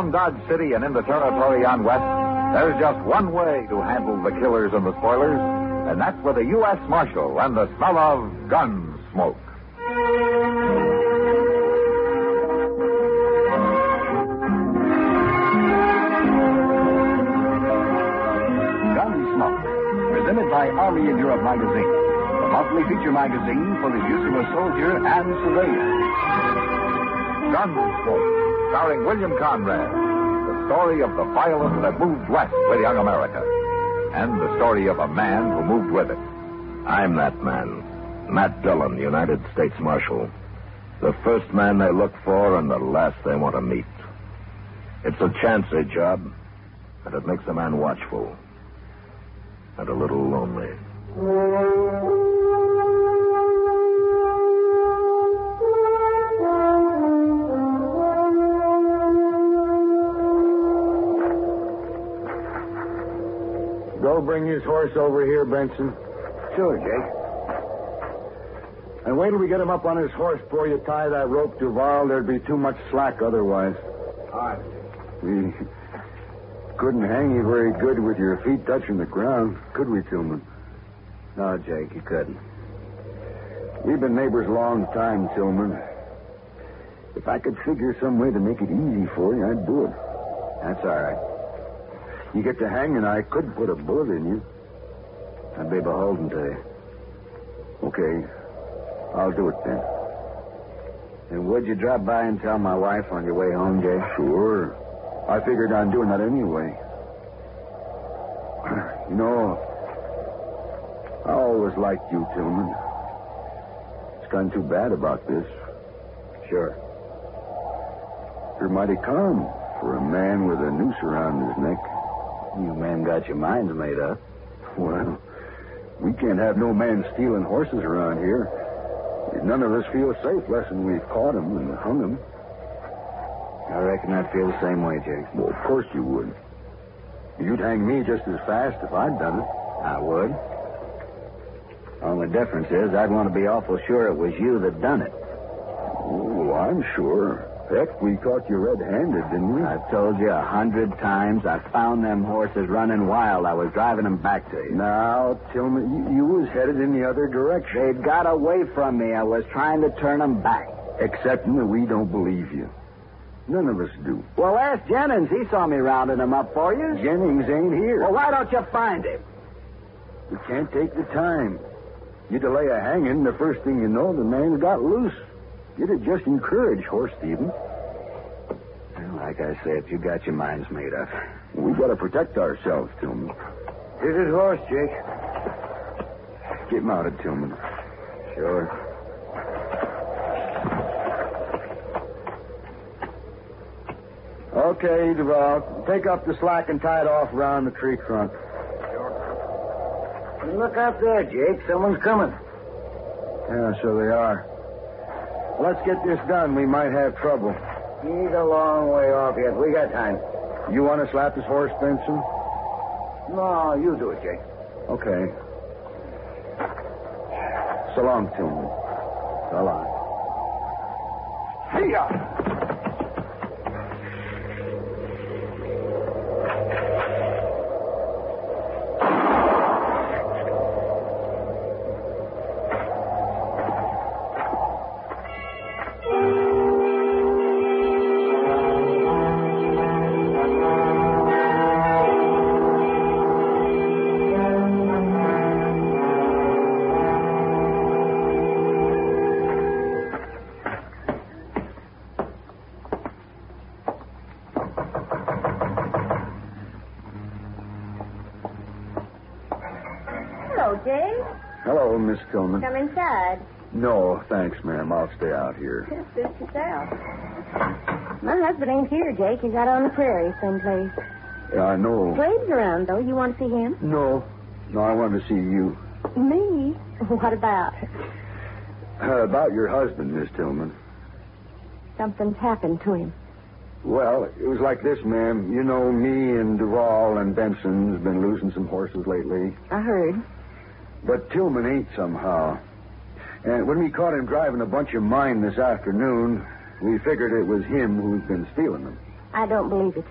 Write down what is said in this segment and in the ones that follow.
around Dodge City and in the territory on West, there's just one way to handle the killers and the spoilers, and that's with a U.S. Marshal and the smell of gun smoke. Gunsmoke, presented by Army in Europe magazine, the monthly feature magazine for the use of a soldier and civilian. Gunsmoke, starring William Conrad, the story of the violence that moved west with young America, and the story of a man who moved with it. I'm that man, Matt Dillon, United States Marshal. The first man they look for and the last they want to meet. It's a chancy job, and it makes a man watchful and a little lonely. Go bring his horse over here, Benson. Sure, Jake. And wait till we get him up on his horse before you tie that rope, Duval. There'd be too much slack otherwise. All right. We couldn't hang you very good with your feet touching the ground, could we, Tillman? No, Jake, you couldn't. We've been neighbors a long time, Tillman. If I could figure some way to make it easy for you, I'd do it. That's all right. You get to hanging, I could put a bullet in you. I'd be beholden to you. Okay. I'll do it then. And would you drop by and tell my wife on your way home, Jay? Sure. I figured on doing that anyway. You know, I always liked you, Tillman. It's gone too bad about this. Sure. You're mighty calm for a man with a noose around his neck. You men got your minds made up. Well, we can't have no man stealing horses around here. None of us feel safe less than we've caught him and hung him. I reckon I'd feel the same way, Jake. Well, of course you would. You'd hang me just as fast if I'd done it. I would. Only difference is I'd want to be awful sure it was you that done it. Oh, I'm sure. Heck, we caught you red-handed, didn't we? I've told you 100 times. I found them horses running wild. I was driving them back to you. Now, Tillman, you was headed in the other direction. They'd got away from me. I was trying to turn them back. Excepting that we don't believe you. None of us do. Well, ask Jennings. He saw me rounding them up for you. Jennings ain't here. Well, why don't you find him? We can't take the time. You delay a hanging, the first thing you know, the man's got loose. It'd just encourage horse thieving. Well, like I said, you got your minds made up. We got to protect ourselves, Tillman. Here's his horse, Jake. Get mounted, Tillman. Sure. Okay, Duval. Take up the slack and tie it off around the tree trunk. Sure. Look up there, Jake. Someone's coming. Yeah, so they are. Let's get this done. We might have trouble. He's a long way off yet. We got time. You want to slap his horse, Benson? No, you do it, Jake. Okay. So long, Tillman. So long. Hey-ya! Hello, Jay. Hello, Miss Tillman. Come inside. No, thanks, ma'am. I'll stay out here. Just suit yourself. My husband ain't here, Jake. He's out on the prairie someplace. Yeah, I know. Wade's around, though. You want to see him? No, I wanted to see you. Me? What about? About your husband, Miss Tillman. Something's happened to him. Well, it was like this, ma'am. You know, me and Duval and Benson's been losing some horses lately. I heard. But Tillman ain't somehow. And when we caught him driving a bunch of mine this afternoon, we figured it was him who's been stealing them. I don't believe it.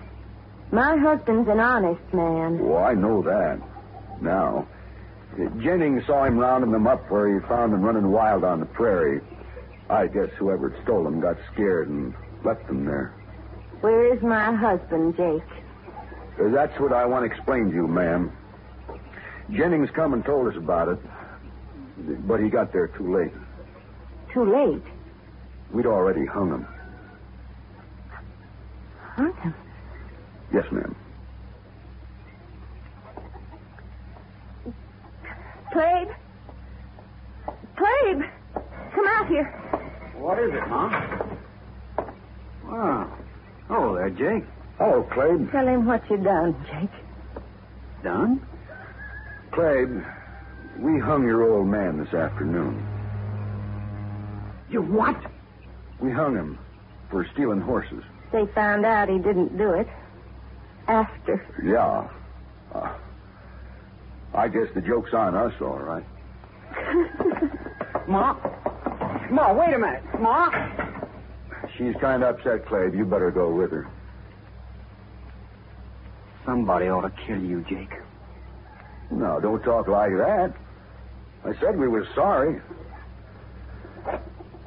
My husband's an honest man. Oh, I know that. Now, Jennings saw him rounding them up where he found them running wild on the prairie. I guess whoever had stole them got scared and left them there. Where is my husband, Jake? That's what I want to explain to you, ma'am. Jennings come and told us about it, but he got there too late. Too late? We'd already hung him. Hung him? Yes, ma'am. Plague? Plague! Come out here. What is it, Mom? Oh. Oh, there, Jake. Hello, Clabe. Tell him what you done, Jake. Done? Clabe, we hung your old man this afternoon. You what? We hung him for stealing horses. They found out he didn't do it. After. Yeah. I guess the joke's on us, all right. Ma? Ma, wait a minute. Ma? She's kind of upset, Clabe. You better go with her. Somebody ought to kill you, Jake. No, don't talk like that. I said we were sorry.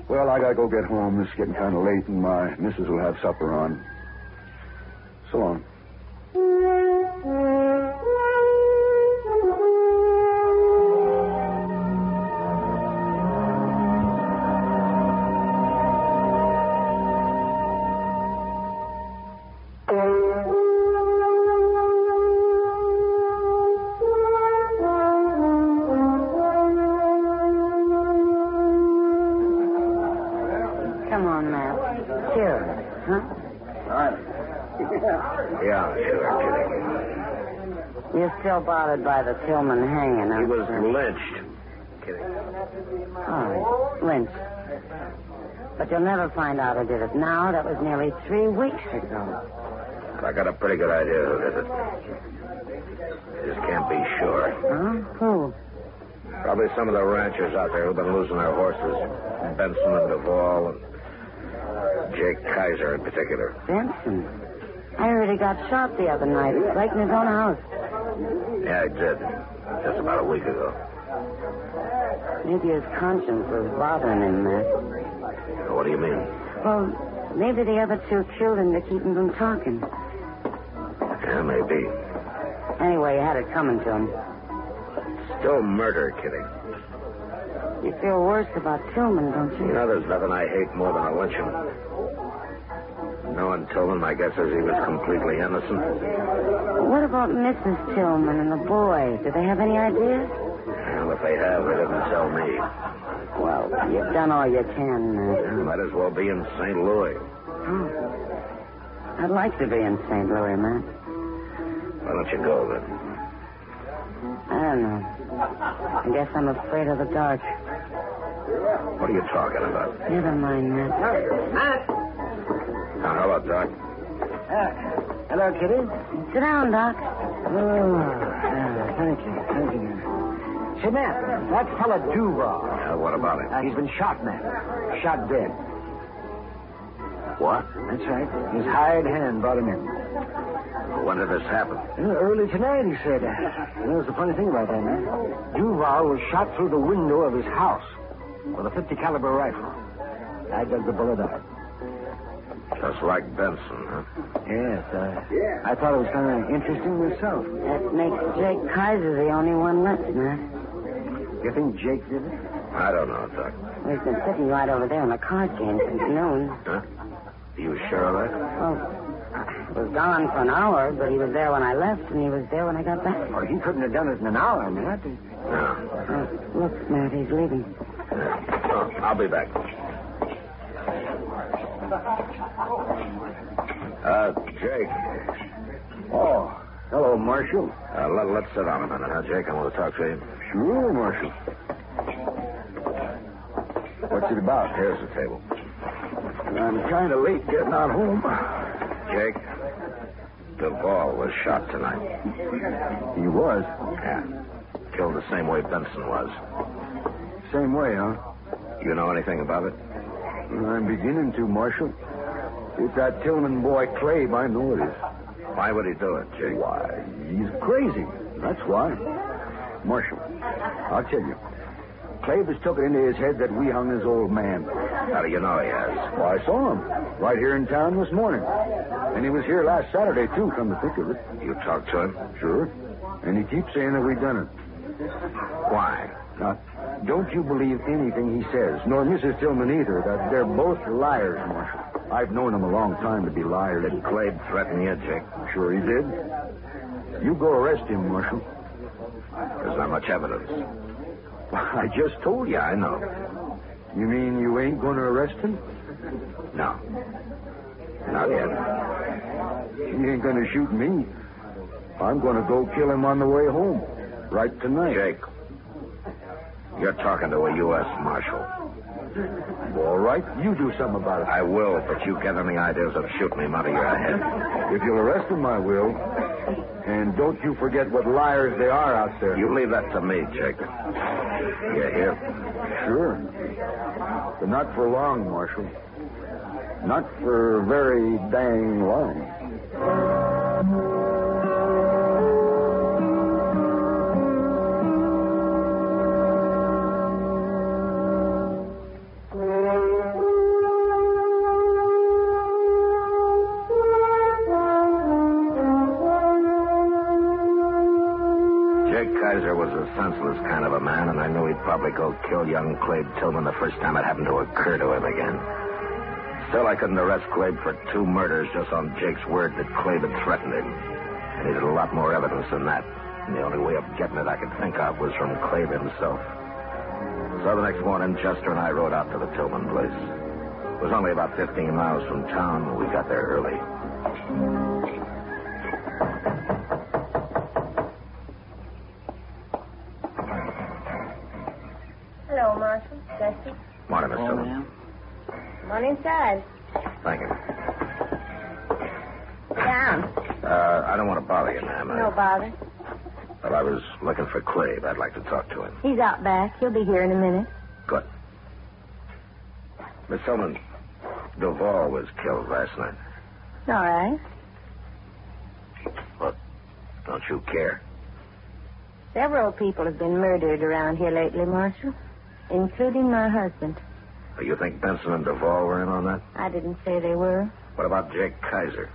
Well, I gotta go get home. It's getting kind of late, and my missus will have supper on. So long. Come on, Matt. Sure. Huh? Yeah, sure, kidding. You're still bothered by the Tillman hanging, He was aren't you? lynched. Kidding. Oh, lynched. But you'll never find out who did it now. That was nearly 3 weeks ago. I got a pretty good idea who did it. Just can't be sure. Huh? Who? Probably some of the ranchers out there who've been losing their horses. Benson and Duvall and Jake Kaiser in particular. Benson. I heard he got shot the other night, right in his own house. Yeah, he did. Just about a week ago. Maybe his conscience was bothering him, Matt. What do you mean? Well, maybe the other two killed him to keep him from talking. Yeah, maybe. Anyway, he had it coming to him. Still murder, kidding. You feel worse about Tillman, don't you? You know, there's nothing I hate more than a lynching. Knowing Tillman, my guess is he was completely innocent. What about Mrs. Tillman and the boy? Do they have any ideas? Well, if they have, they didn't tell me. Well, you've done all you can, Matt. Might as well be in St. Louis. Oh. I'd like to be in St. Louis, Matt. Why don't you go, then? I don't know. I guess I'm afraid of the dark. What are you talking about? Never mind, Matt. Now, hello, Doc. Hello, Kitty. Sit down, Doc. Thank you. Thank you. Say, Matt, that fella Duval. What about him? He's been shot, Matt. Shot dead. What? That's right. His hired hand brought him in. When did this happen? Early tonight, he said. You know, it's the funny thing about that, man. Duval was shot through the window of his house with a .50 caliber rifle. I dug the bullet out. Just like Benson, huh? Yes, I thought it was kind of interesting myself. That makes Jake Kaiser the only one left, Matt. You think Jake did it? I don't know, Doc. He's been sitting right over there in the card game since noon. Huh? You sure of that? Well, he was gone for an hour, but he was there when I left, and he was there when I got back. Or he couldn't have done it in an hour, Matt. No. Look, Matt, he's leaving. Yeah. Oh, I'll be back. Jake. Oh, hello, Marshal. Let's sit down a minute, huh, Jake? I want to talk to you. Sure, Marshal. What's it about? Here's the table. I'm kind of late getting out home. Jake, Duvall was shot tonight. He was? Yeah. Killed the same way Benson was. Same way, huh? You know anything about it? I'm beginning to, Marshal. It's that Tillman boy, Clabe. I know it is. Why would he do it, Jake? Why, he's crazy. That's why. Marshal, I'll tell you. Clabe has took it into his head that we hung his old man. How do you know he has? Well, I saw him right here in town this morning. And he was here last Saturday, too, come to think of it. You talked to him? Sure. And he keeps saying that we done it. Why? Now, don't you believe anything he says, nor Mrs. Tillman either, that they're both liars, Marshal. I've known them a long time to be liars. Did Clabe threaten you, Jake? Sure he did. You go arrest him, Marshal. There's not much evidence. I just told you. Yeah, I know. You mean you ain't going to arrest him? No. Not yet. He ain't going to shoot me. I'm going to go kill him on the way home. Right tonight. Jake, you're talking to a U.S. Marshal. All right, you do something about it. I will, but you get any ideas of shooting him out of your head. If you'll arrest him, I will. And don't you forget what liars they are out there. You leave that to me, Jake. You hear? Sure. But not for long, Marshal. Not for very dang long. Senseless kind of a man, and I knew he'd probably go kill young Clabe Tillman the first time it happened to occur to him again. Still, I couldn't arrest Clabe for 2 murders just on Jake's word that Clabe had threatened him. I needed a lot more evidence than that, and the only way of getting it I could think of was from Clabe himself. So the next morning, Chester and I rode out to the Tillman place. It was only about 15 miles from town, and we got there early. Hello, Marshal. Chester. Morning, Miss Tillman. Come on inside. Thank you. Down. I don't want to bother you, ma'am. No bother. Well, I was looking for Clabe. I'd like to talk to him. He's out back. He'll be here in a minute. Good. Miss Tillman, Duvall was killed last night. All right. Well, don't you care? Several people have been murdered around here lately, Marshal, including my husband. You think Benson and Duvall were in on that? I didn't say they were. What about Jake Kaiser?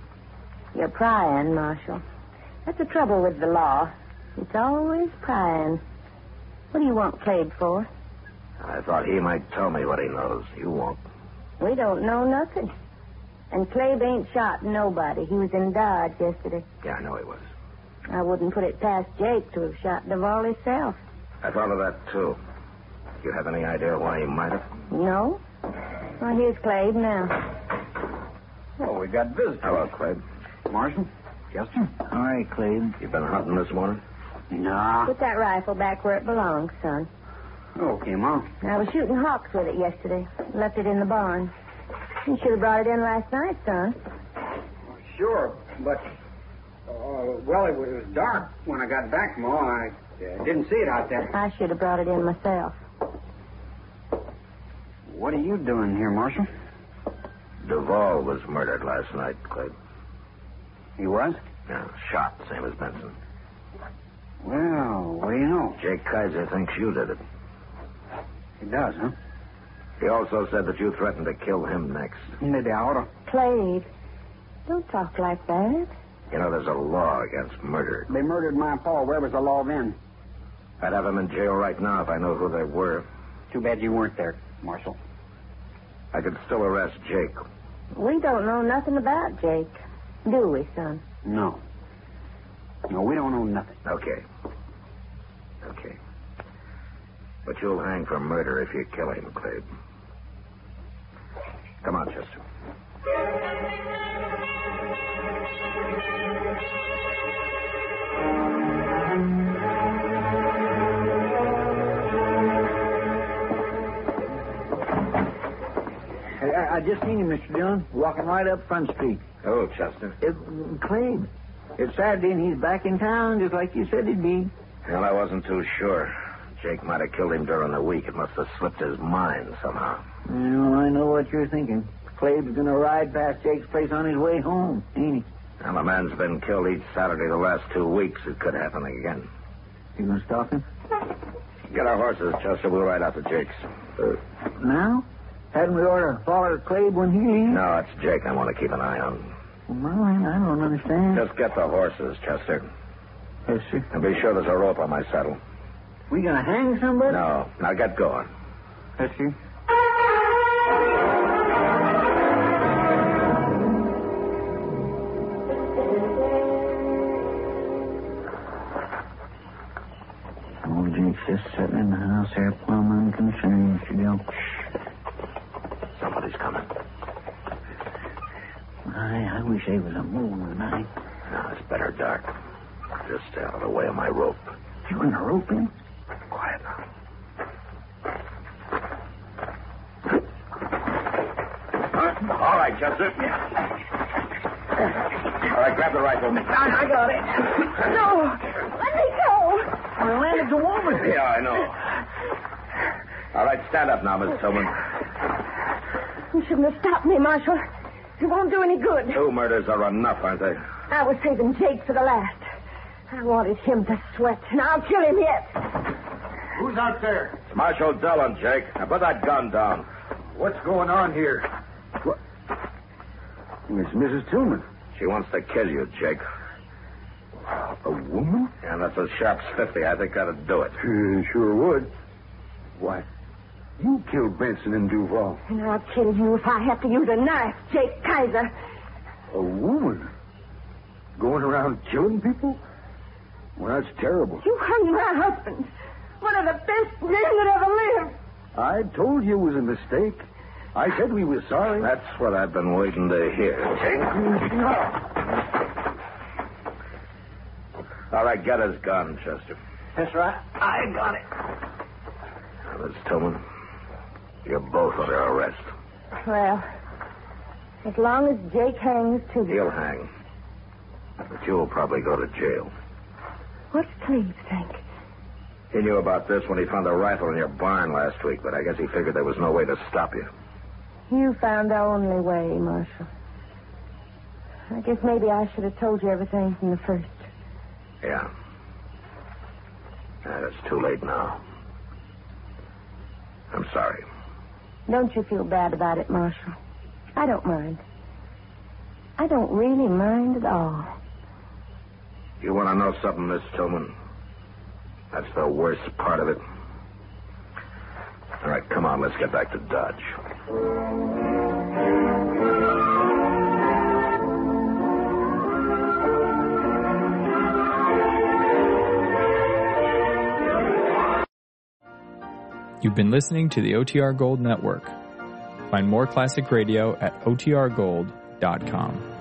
You're prying, Marshal. That's the trouble with the law. It's always prying. What do you want Clabe for? I thought he might tell me what he knows. You won't. We don't know nothing. And Clabe ain't shot nobody. He was in Dodge yesterday. Yeah, I know he was. I wouldn't put it past Jake to have shot Duvall himself. I thought of that, too. You have any idea why he might have? No? Well, here's Clabe now. Oh, we got visitors. Hello, Clabe. Marshal? Chester? All right, Clabe. You been hunting this morning? Nah. Put that rifle back where it belongs, son. Okay, Mom. I was shooting hawks with it yesterday. Left it in the barn. You should have brought it in last night, son. Sure, but... well, it was dark when I got back, Ma. I didn't see it out there. I should have brought it in myself. What are you doing here, Marshal? Duvall was murdered last night, Clabe. He was? Yeah, shot, same as Benson. Well, what do you know? Jake Kaiser thinks you did it. He does, huh? He also said that you threatened to kill him next. Maybe I oughta. Clabe, don't talk like that. You know, there's a law against murder. They murdered my pa. Where was the law then? I'd have him in jail right now if I knew who they were. Too bad you weren't there, Marshal. I could still arrest Jake. We don't know nothing about Jake, do we, son? No. No, we don't know nothing. Okay. But you'll hang for murder if you kill him, Clabe. Come on, Chester. I just seen him, Mr. Dillon, walking right up Front Street. Oh, Chester. Clabe. It's Saturday, and he's back in town, just like you said he'd be. Well, I wasn't too sure. Jake might have killed him during the week. It must have slipped his mind somehow. Well, I know what you're thinking. Clabe's going to ride past Jake's place on his way home, ain't he? Well, the man's been killed each Saturday the last 2 weeks. It could happen again. You going to stop him? Get our horses, Chester. We'll ride out to Jake's. Now? Hadn't we ought to follow Clabe when he leaves? No, it's Jake I want to keep an eye on. Well, I don't understand. Just get the horses, Chester. Yes, sir. And be sure there's a rope on my saddle. We going to hang somebody? No. Now get going. Yes, sir. Oh, Jake's just sitting in the house here, plumb unconcerned, you know. Somebody's coming. I wish there was a moon tonight. No, it's better dark. Just stay out of the way of my rope. You going to rope him? Quiet now. All right, Chester. All right, grab the rifle. I got it. No, let me go. I landed the woman. Yeah, I know. All right, stand up now, Miss Tillman. You shouldn't have stopped me, Marshal. It won't do any good. 2 murders are enough, aren't they? I was saving Jake for the last. I wanted him to sweat, and I'll kill him yet. Who's out there? It's Marshal Dillon, Jake. Now put that gun down. What's going on here? What? It's Mrs. Tillman. She wants to kill you, Jake. A woman? And that's a sharp 50. I think that'd do it. Sure would. Why, you killed Benson and Duval. And I'll kill you if I have to use a knife, Jake Kaiser. A woman? Going around killing people? Well, that's terrible. You hung my husband. One of the best men that ever lived. I told you it was a mistake. I said we were sorry. That's what I've been waiting to hear, Jake. All right, get his gun, Chester. That's right. I got it. Now, Miss Tillman, you're both under arrest. Well, as long as Jake hangs to you. He'll hang. But you'll probably go to jail. What's Cleve think? He knew about this when he found a rifle in your barn last week, but I guess he figured there was no way to stop you. You found the only way, Marshal. I guess maybe I should have told you everything from the first. Yeah. It's too late now. I'm sorry. Don't you feel bad about it, Marshal. I don't mind. I don't really mind at all. You want to know something, Miss Tillman? That's the worst part of it. All right, come on, let's get back to Dodge. You've been listening to the OTR Gold Network. Find more classic radio at otrgold.com.